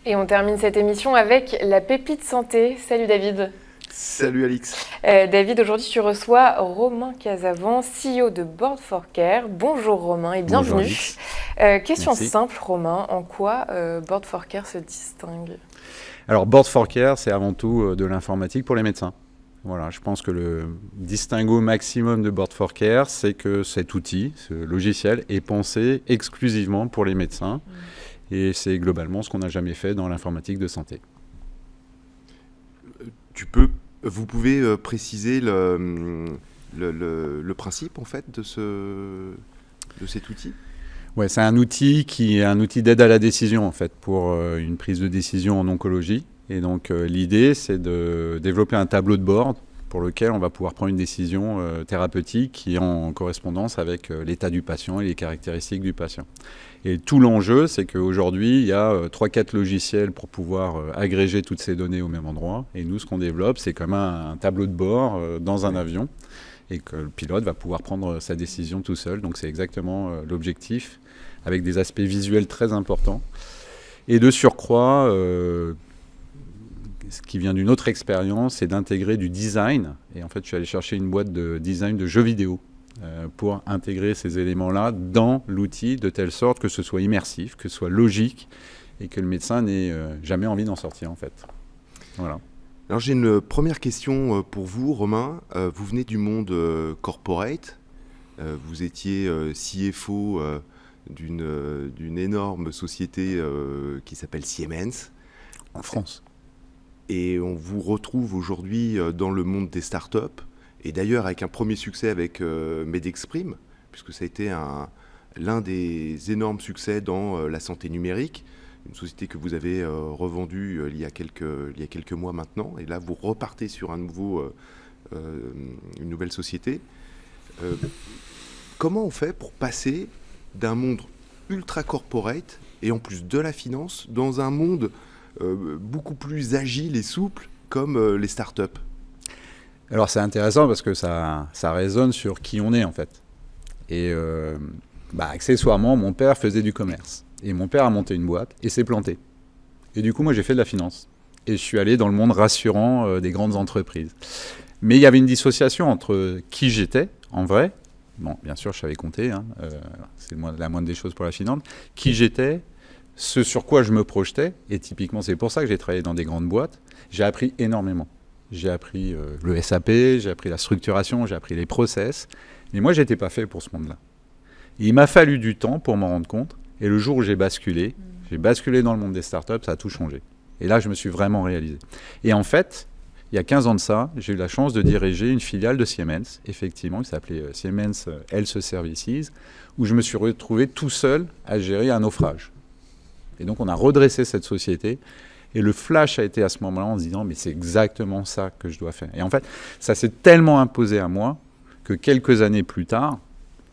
Et on termine cette émission avec la pépite santé. Salut David. Salut Alix. David, aujourd'hui tu reçois Romain Casavant, CEO de Board4Care. Bonjour Romain et bienvenue. Bonjour Alix. Question Merci. simple Romain, en quoi Board4Care se distingue? Alors Board4Care, c'est avant tout de l'informatique pour les médecins. Voilà, je pense que le distinguo maximum de Board4Care, c'est que cet outil, ce logiciel, est pensé exclusivement pour les médecins. Et c'est globalement ce qu'on n'a jamais fait dans l'informatique de santé. Vous pouvez préciser le principe en fait de cet outil? Ouais, c'est un outil qui est un outil d'aide à la décision en fait pour une prise de décision en oncologie. Et donc l'idée, c'est de développer un tableau de bord pour lequel on va pouvoir prendre une décision thérapeutique qui est en correspondance avec l'état du patient et les caractéristiques du patient. Et tout l'enjeu, c'est qu'aujourd'hui, il y a 3-4 logiciels pour pouvoir agréger toutes ces données au même endroit. Et nous, ce qu'on développe, c'est comme un tableau de bord dans un avion et que le pilote va pouvoir prendre sa décision tout seul. Donc c'est exactement l'objectif, avec des aspects visuels très importants. Et de surcroît, ce qui vient d'une autre expérience, c'est d'intégrer du design. Et en fait, je suis allé chercher une boîte de design de jeux vidéo pour intégrer ces éléments-là dans l'outil de telle sorte que ce soit immersif, que ce soit logique et que le médecin n'ait jamais envie d'en sortir en fait. Voilà. Alors j'ai une première question pour vous, Romain. Vous venez du monde corporate. Vous étiez CFO d'une énorme société qui s'appelle Siemens. En France. Et on vous retrouve aujourd'hui dans le monde des startups. Et d'ailleurs avec un premier succès avec Medexprime, puisque ça a été l'un des énormes succès dans la santé numérique, une société que vous avez revendue il y a quelques mois maintenant. Et là, vous repartez sur une nouvelle société. Comment on fait pour passer d'un monde ultra corporate et en plus de la finance dans un monde beaucoup plus agile et souple comme les startups? Alors c'est intéressant parce que ça résonne sur qui on est en fait. Et accessoirement, mon père faisait du commerce. Et mon père a monté une boîte et s'est planté. Et du coup, moi j'ai fait de la finance. Et je suis allé dans le monde rassurant des grandes entreprises. Mais il y avait une dissociation entre qui j'étais, en vrai. Bon, bien sûr, je savais compter, hein, c'est la moindre des choses pour la finance. Qui j'étais, ce sur quoi je me projetais. Et typiquement, c'est pour ça que j'ai travaillé dans des grandes boîtes. J'ai appris énormément. J'ai appris le SAP, j'ai appris la structuration, j'ai appris les process. Mais moi, je n'étais pas fait pour ce monde-là. Et il m'a fallu du temps pour m'en rendre compte. Et le jour où j'ai basculé dans le monde des startups, ça a tout changé. Et là, je me suis vraiment réalisé. Et en fait, il y a 15 ans de ça, j'ai eu la chance de diriger une filiale de Siemens, effectivement, qui s'appelait Siemens Health Services, où je me suis retrouvé tout seul à gérer un naufrage. Et donc, on a redressé cette société. Et le flash a été à ce moment-là en se disant, mais c'est exactement ça que je dois faire. Et en fait, ça s'est tellement imposé à moi que quelques années plus tard,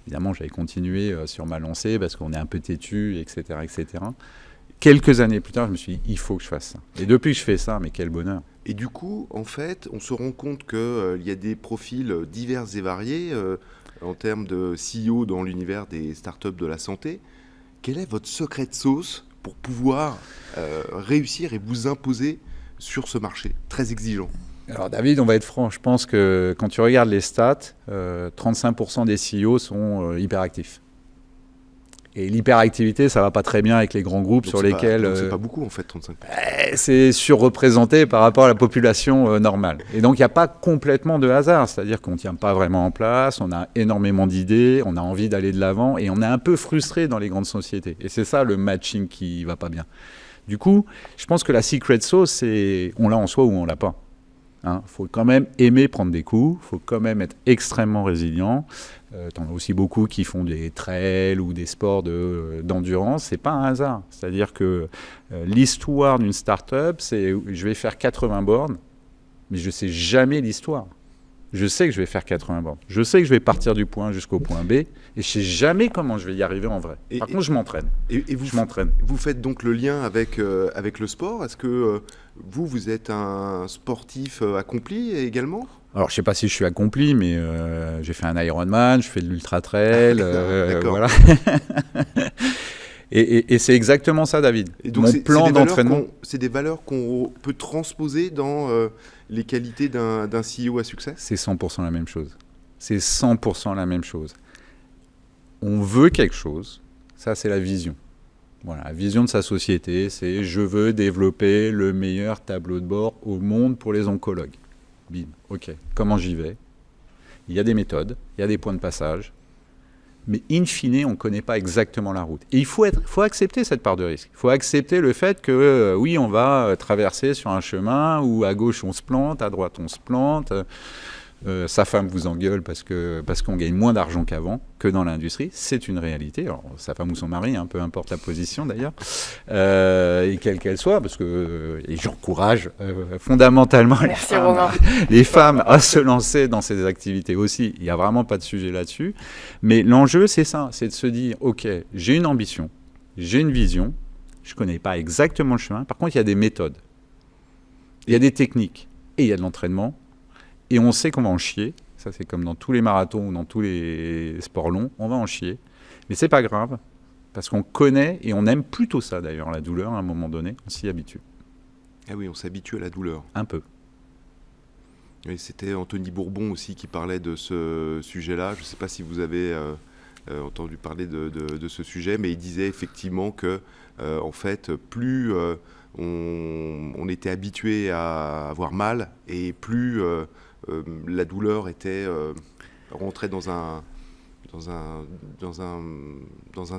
évidemment, j'avais continué sur ma lancée parce qu'on est un peu têtu, etc., etc. Quelques années plus tard, je me suis dit, il faut que je fasse ça. Et depuis que je fais ça, mais quel bonheur. Et du coup, en fait, on se rend compte qu'il y a des profils divers et variés en termes de CEO dans l'univers des startups de la santé. Quel est votre secret de sauce pour pouvoir réussir et vous imposer sur ce marché très exigeant? Alors David, on va être franc, je pense que quand tu regardes les stats, 35% des CEO sont hyperactifs. Et l'hyperactivité, ça va pas très bien avec les grands groupes sur lesquels... c'est pas beaucoup en fait, 35%. C'est surreprésenté par rapport à la population normale. Et donc il n'y a pas complètement de hasard, c'est-à-dire qu'on ne tient pas vraiment en place, on a énormément d'idées, on a envie d'aller de l'avant et on est un peu frustré dans les grandes sociétés. Et c'est ça le matching qui va pas bien. Du coup, je pense que la secret sauce, c'est on l'a en soi ou on l'a pas. Faut quand même aimer prendre des coups, faut quand même être extrêmement résilient. T'en as aussi beaucoup qui font des trails ou des sports d'endurance. C'est pas un hasard. C'est-à-dire que l'histoire d'une start-up, c'est je vais faire 80 bornes, mais je sais jamais l'histoire. Je sais que je vais faire 80 bornes. Je sais que je vais partir du point A jusqu'au point B et je sais jamais comment je vais y arriver en vrai. Par contre, je m'entraîne. Je m'entraîne. Vous faites donc le lien avec le sport. Est-ce que vous êtes un sportif accompli également? Alors, je ne sais pas si je suis accompli, mais j'ai fait un Ironman, je fais de l'ultra-trail. D'accord. Voilà. Et c'est exactement ça, David. Et donc, Mon c'est plan des valeurs d'entraînement, c'est des valeurs qu'on peut transposer dans les qualités d'un CEO à succès. c'est 100% la même chose. C'est 100% la même chose. On veut quelque chose, ça c'est la vision. Voilà, la vision de sa société, c'est je veux développer le meilleur tableau de bord au monde pour les oncologues. Bim, ok. Comment j'y vais? Il y a des méthodes, il y a des points de passage, mais in fine, on ne connaît pas exactement la route. Et il faut accepter cette part de risque. Il faut accepter le fait que, oui, on va traverser sur un chemin où à gauche on se plante, à droite on se plante, sa femme vous engueule parce qu'on gagne moins d'argent qu'avant, que dans l'industrie. C'est une réalité. Alors, sa femme ou son mari, peu importe la position d'ailleurs, et quelle qu'elle soit, parce que et j'encourage fondamentalement les femmes à se lancer dans ces activités aussi. Il n'y a vraiment pas de sujet là-dessus. Mais l'enjeu, c'est ça, c'est de se dire, ok, j'ai une ambition, j'ai une vision, je ne connais pas exactement le chemin. Par contre, il y a des méthodes, il y a des techniques, et il y a de l'entraînement. Et on sait qu'on va en chier. Ça, c'est comme dans tous les marathons ou dans tous les sports longs. On va en chier. Mais c'est pas grave. Parce qu'on connaît et on aime plutôt ça, d'ailleurs, la douleur, à un moment donné. On s'y habitue. Ah oui, on s'habitue à la douleur. Un peu. Et c'était Anthony Bourbon aussi qui parlait de ce sujet-là. Je ne sais pas si vous avez entendu parler de ce sujet, mais il disait effectivement que, en fait, plus on était habitué à avoir mal et plus la douleur était rentrée dans un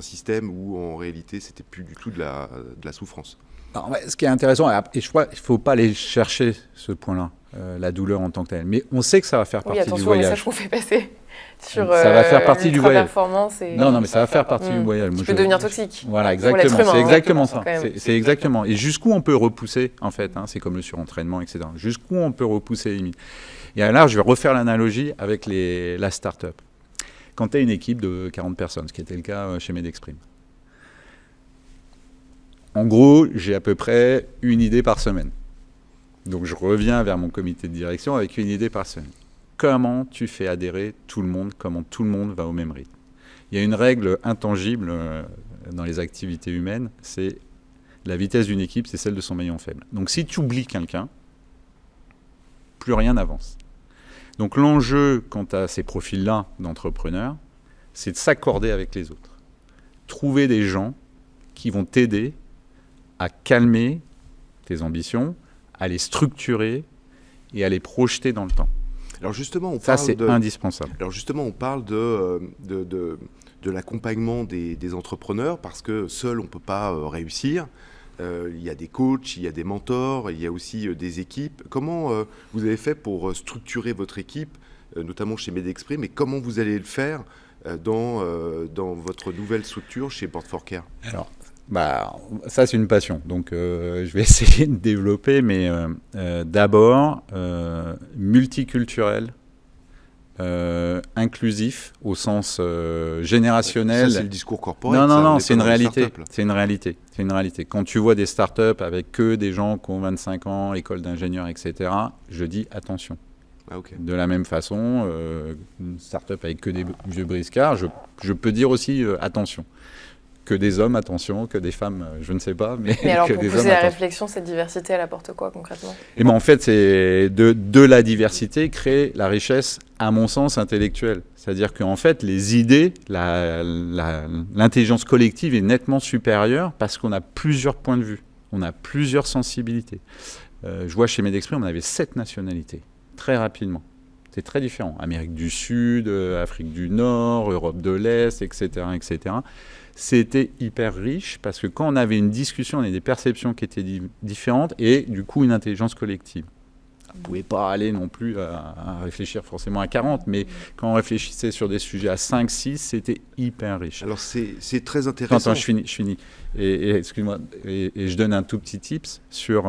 système où en réalité c'était plus du tout de la souffrance. Alors, ce qui est intéressant, et je crois qu'il ne faut pas aller chercher ce point-là, la douleur en tant que telle, mais on sait que ça va faire partie du voyage. Oui, attention au message qu'on fait passer sur ça va faire partie du voyage. Performance et... Non, mais ça va faire partie du voyage. Ça peut devenir toxique. Voilà, exactement. C'est exactement ça. Quand même. C'est exactement. Et jusqu'où on peut repousser, en fait, c'est comme le surentraînement, etc. Jusqu'où on peut repousser les limites. Et là, je vais refaire l'analogie avec la start-up. Quand tu as une équipe de 40 personnes, ce qui était le cas chez Medexprime. En gros, j'ai à peu près une idée par semaine. Donc, je reviens vers mon comité de direction avec une idée par semaine. Comment tu fais adhérer tout le monde, comment tout le monde va au même rythme. Il y a une règle intangible dans les activités humaines, c'est la vitesse d'une équipe, c'est celle de son maillon faible. Donc, si tu oublies quelqu'un, plus rien n'avance. Donc, l'enjeu quant à ces profils-là d'entrepreneurs, c'est de s'accorder avec les autres. Trouver des gens qui vont t'aider à calmer tes ambitions, à les structurer et à les projeter dans le temps. Alors justement, indispensable. Alors justement, on parle de l'accompagnement des entrepreneurs parce que seul on ne peut pas réussir. Il y a des coachs, il y a des mentors, il y a aussi des équipes. Comment vous avez fait pour structurer votre équipe, notamment chez Medexprime, et comment vous allez le faire dans votre nouvelle structure chez Board4Care? Alors, ça c'est une passion, donc je vais essayer de développer, mais d'abord multiculturel, inclusif au sens générationnel. Ça c'est le discours corporate. Non, c'est une réalité. C'est une réalité. Quand tu vois des startups avec que des gens qui ont 25 ans, école d'ingénieur, etc., je dis attention. Ah, okay. De la même façon, une start-up avec que des vieux briscards, je peux dire aussi attention. Que des hommes, attention, que des femmes, je ne sais pas. Mais alors, que pour des pousser hommes, la attention. réflexion, cette diversité, elle apporte quoi concrètement? Et en fait, c'est de la diversité créer la richesse, à mon sens, intellectuelle. C'est-à-dire qu'en fait, les idées, l'intelligence collective est nettement supérieure parce qu'on a plusieurs points de vue, on a plusieurs sensibilités. Je vois chez Medexprime, on avait 7 nationalités. Très rapidement. C'est très différent. Amérique du Sud, Afrique du Nord, Europe de l'Est, etc., etc. C'était hyper riche parce que quand on avait une discussion, on avait des perceptions qui étaient différentes et du coup une intelligence collective. On ne pouvait pas aller non plus à réfléchir forcément à 40, mais quand on réfléchissait sur des sujets à 5, 6, c'était hyper riche. Alors c'est très intéressant. Attends, je finis. Et excuse-moi, et je donne un tout petit tips sur...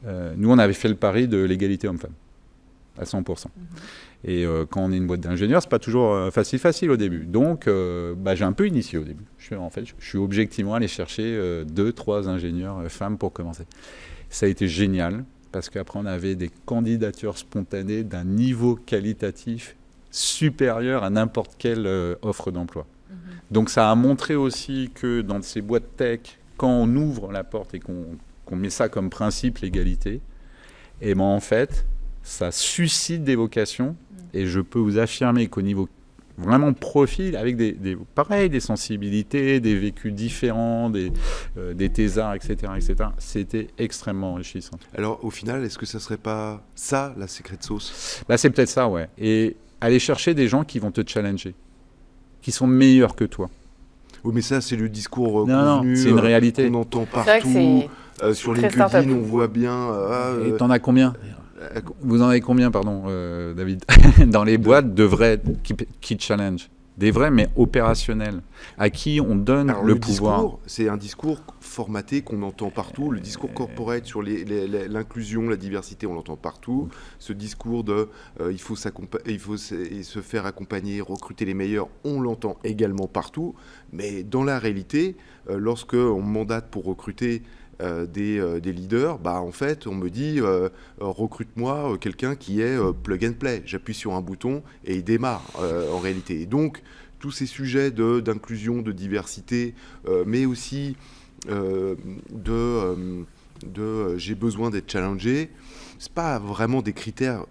nous, on avait fait le pari de l'égalité homme-femme. À 100%. Et quand on est une boîte d'ingénieurs, c'est pas toujours facile au début. Donc, j'ai un peu initié au début. Je suis objectivement allé chercher 2-3 ingénieurs femmes pour commencer. Ça a été génial, parce qu'après, on avait des candidatures spontanées d'un niveau qualitatif supérieur à n'importe quelle offre d'emploi. Donc ça a montré aussi que dans ces boîtes tech, quand on ouvre la porte et qu'on met ça comme principe, l'égalité, et ben en fait, ça suscite des vocations. Et je peux vous affirmer qu'au niveau vraiment profil, avec pareil, des sensibilités, des vécus différents, des thésards, etc., c'était extrêmement enrichissant. Alors, au final, est-ce que ça serait pas ça, la secret sauce? Bah, c'est peut-être ça, ouais. Et aller chercher des gens qui vont te challenger, qui sont meilleurs que toi. Oui, mais ça, c'est le discours Non, convenu, c'est une réalité. qu'on entend C'est vrai que partout. Sur très LinkedIn, start-up. on voit bien... Et t'en as combien? Vous en avez combien, pardon, David, dans les boîtes de vrais qui challenge? Des vrais, mais opérationnels, à qui on donne Alors, le pouvoir. Discours, c'est un discours formaté qu'on entend partout. Le discours corporate sur l'inclusion, la diversité, on l'entend partout. Ce discours de il faut se faire accompagner, recruter les meilleurs, on l'entend également partout. Mais dans la réalité, lorsque on me mandate pour recruter des leaders, bah en fait on me dit recrute-moi quelqu'un qui est plug and play, j'appuie sur un bouton et il démarre en réalité. Et donc tous ces sujets d'inclusion, de diversité, mais aussi j'ai besoin d'être challengé, c'est pas vraiment des critères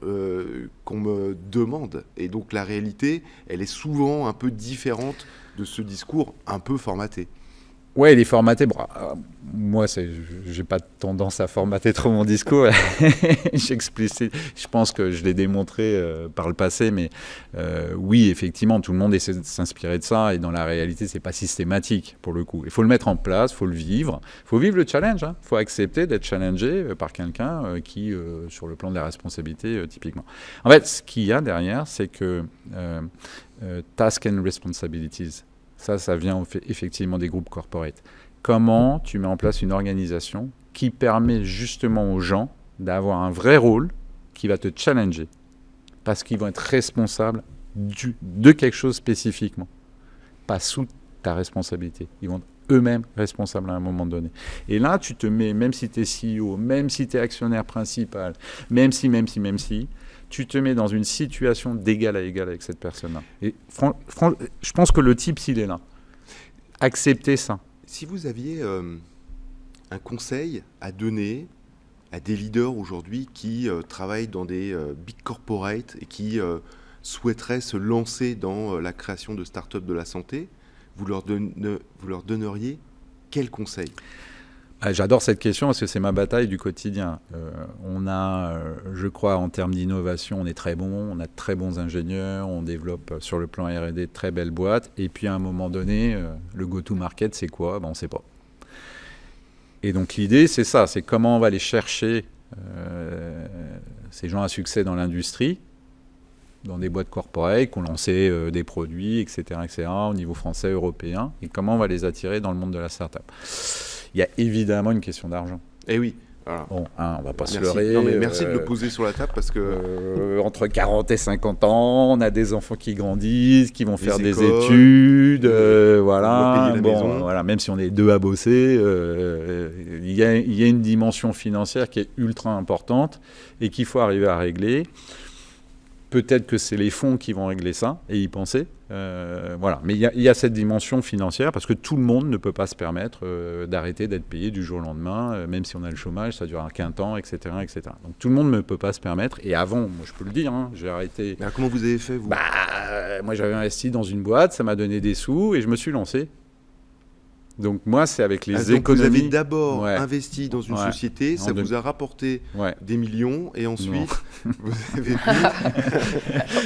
qu'on me demande. Et donc la réalité, elle est souvent un peu différente de ce discours un peu formaté. Ouais, il est formaté. Bon, moi, j'ai pas tendance à formater trop mon discours. J'explicite. Je pense que je l'ai démontré par le passé, mais oui, effectivement, tout le monde essaie de s'inspirer de ça, et dans la réalité, c'est pas systématique pour le coup. Il faut le mettre en place, il faut le vivre. Il faut vivre le challenge. Il faut accepter d'être challengé par quelqu'un qui, sur le plan de la responsabilité, typiquement. En fait, ce qu'il y a derrière, c'est que task and responsibilities. Ça vient effectivement des groupes corporate. Comment tu mets en place une organisation qui permet justement aux gens d'avoir un vrai rôle qui va te challenger parce qu'ils vont être responsables de quelque chose spécifiquement, pas sous ta responsabilité. Ils vont être eux-mêmes responsables à un moment donné. Et là, tu te mets, même si tu es CEO, même si tu es actionnaire principal, même si, tu te mets dans une situation d'égal à égal avec cette personne-là. Et je pense que le type, s'il est là, accepter ça. Si vous aviez un conseil à donner à des leaders aujourd'hui qui travaillent dans des big corporates et qui souhaiteraient se lancer dans la création de start-up de la santé, vous leur donneriez quel conseil ? J'adore cette question parce que c'est ma bataille du quotidien. On a, je crois, en termes d'innovation, on est très bon, on a de très bons ingénieurs, on développe sur le plan R&D de très belles boîtes. Et puis à un moment donné, le go-to-market, c'est quoi ? On ne sait pas. Et donc l'idée, c'est ça, c'est comment on va aller chercher ces gens à succès dans l'industrie, dans des boîtes corporate qui ont lancé des produits, etc., au niveau français, européen, et comment on va les attirer dans le monde de la start-up. Il y a évidemment une question d'argent. Eh oui. Voilà. Bon, on va pas se leurrer. Non, mais merci de le poser sur la table parce que... entre 40 et 50 ans, on a des enfants qui grandissent, qui vont faire des écoles, études, on voilà. doit payer la maison. Voilà, même si on est deux à bosser, il y a une dimension financière qui est ultra importante et qu'il faut arriver à régler. Peut-être que c'est les fonds qui vont régler ça et y penser. Voilà. Mais il y a cette dimension financière parce que tout le monde ne peut pas se permettre d'arrêter d'être payé du jour au lendemain, même si on a le chômage, ça dure qu'un temps, etc., etc. Donc tout le monde ne peut pas se permettre. Et avant, moi je peux le dire, j'ai arrêté. Mais alors, comment vous avez fait, vous ? Moi j'avais investi dans une boîte, ça m'a donné des sous et je me suis lancé. Donc moi c'est avec les économies. Vous avez d'abord investi dans une société, ça vous a rapporté des millions et ensuite vous avez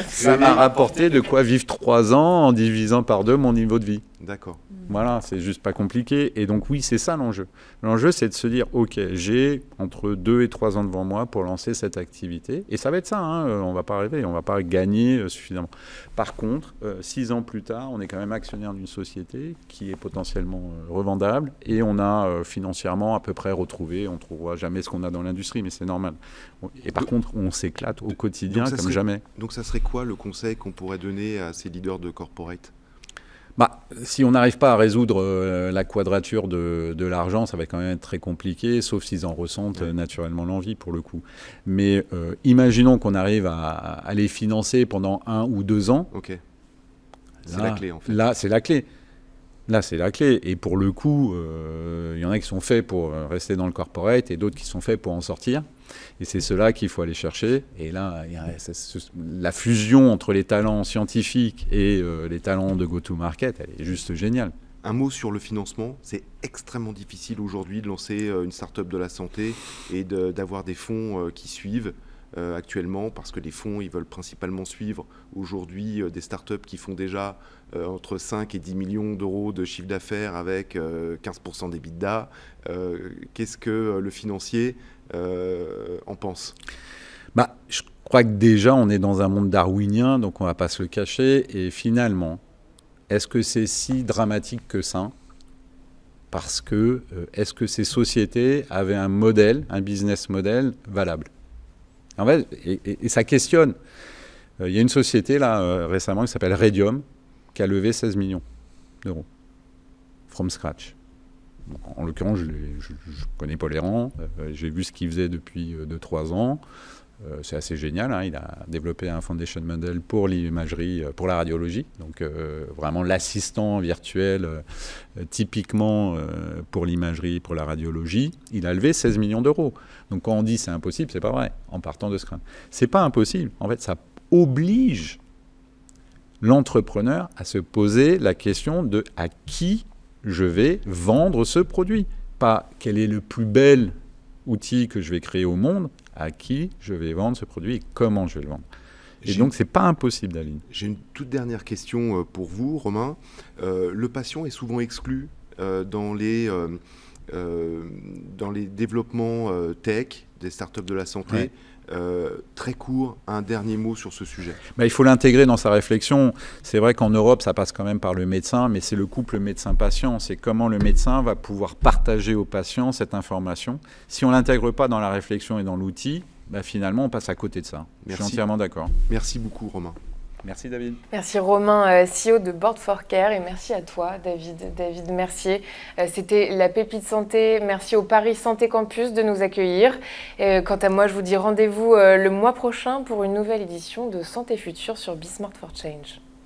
ça m'a rapporté de quoi vivre 3 ans en divisant par 2 mon niveau de vie. D'accord. Voilà, c'est juste pas compliqué. Et donc oui, c'est ça l'enjeu. L'enjeu, c'est de se dire, ok, j'ai entre 2 et 3 ans devant moi pour lancer cette activité. Et ça va être ça, on va pas rêver, on va pas gagner suffisamment. Par contre, 6 ans plus tard, on est quand même actionnaire d'une société qui est potentiellement revendable et on a financièrement à peu près retrouvé, on ne trouvera jamais ce qu'on a dans l'industrie, mais c'est normal. Et par contre, on s'éclate au quotidien comme jamais. Donc ça serait quoi le conseil qu'on pourrait donner à ces leaders de corporate ? Si on n'arrive pas à résoudre la quadrature de l'argent, ça va quand même être très compliqué, sauf s'ils en ressentent naturellement l'envie pour le coup. Mais imaginons qu'on arrive à les financer pendant 1 ou 2 ans. Okay. C'est la clé, en fait. Là, c'est la clé. Là, c'est la clé. Et pour le coup, il y en a qui sont faits pour rester dans le corporate et d'autres qui sont faits pour en sortir. Et c'est cela qu'il faut aller chercher. Et là, la fusion entre les talents scientifiques et les talents de go-to-market, elle est juste géniale. Un mot sur le financement. C'est extrêmement difficile aujourd'hui de lancer une start-up de la santé et d'avoir des fonds qui suivent actuellement, parce que les fonds, ils veulent principalement suivre aujourd'hui des start-up qui font déjà entre 5 et 10 millions d'euros de chiffre d'affaires avec 15% d'EBITDA. Qu'est-ce que le financier en pense ? Je crois que déjà, on est dans un monde darwinien, donc on ne va pas se le cacher. Et finalement, est-ce que c'est si dramatique que ça ? Parce que est-ce que ces sociétés avaient un modèle, un business model valable ? En fait, et ça questionne. Il y a une société là récemment qui s'appelle Radium, qui a levé 16 millions d'euros, from scratch. En l'occurrence, je connais Paul Errand, j'ai vu ce qu'il faisait depuis 2-3 ans. C'est assez génial, hein. Il a développé un foundation model pour l'imagerie, pour la radiologie, donc vraiment l'assistant virtuel typiquement pour l'imagerie, pour la radiologie. Il a levé 16 millions d'euros. Donc quand on dit c'est impossible, c'est pas vrai, en partant de Scrum. C'est pas impossible, en fait ça oblige l'entrepreneur à se poser la question de à qui je vais vendre ce produit. Pas quel est le plus bel outil que je vais créer au monde, à qui je vais vendre ce produit et comment je vais le vendre. Et donc, c'est pas impossible, David. J'ai une toute dernière question pour vous, Romain. Le patient est souvent exclu dans les développements tech des startups de la santé. Ouais. Très court, un dernier mot sur ce sujet. Il faut l'intégrer dans sa réflexion. C'est vrai qu'en Europe, ça passe quand même par le médecin, mais c'est le couple médecin-patient. C'est comment le médecin va pouvoir partager au patient cette information. Si on ne l'intègre pas dans la réflexion et dans l'outil, finalement, on passe à côté de ça. Merci. Je suis entièrement d'accord. Merci beaucoup, Romain. Merci, David. Merci Romain, CEO de Board for Care, et merci à toi, David Mercier. C'était la Pépite Santé. Merci au Paris Santé Campus de nous accueillir. Quant à moi, je vous dis rendez-vous le mois prochain pour une nouvelle édition de Santé Future sur Be Smart for Change.